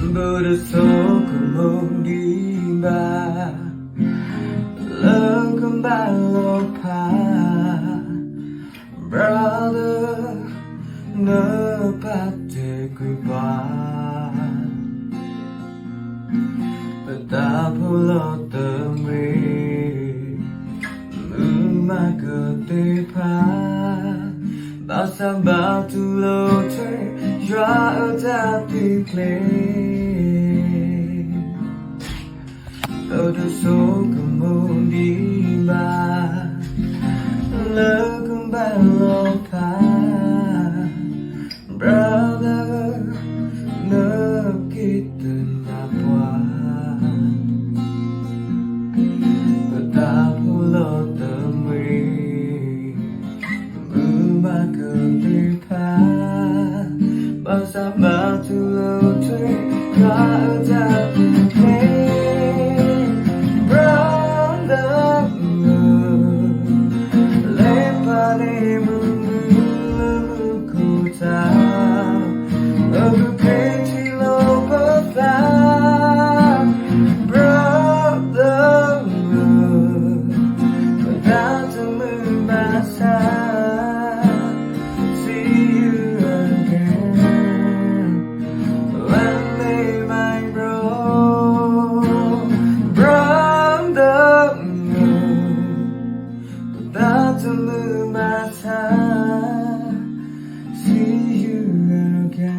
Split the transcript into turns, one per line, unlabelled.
Bersoko menggimba Lengkembang lopa Brother Nepati kuipan Betapa lo temi Memakai tepat Basa batu lo te Jua tapi plain Berdusuk kemudian Lekembang lopa Brother Nekita napuan Betapa lo temi Memakai tepat Basa batu lo te Jua See you again.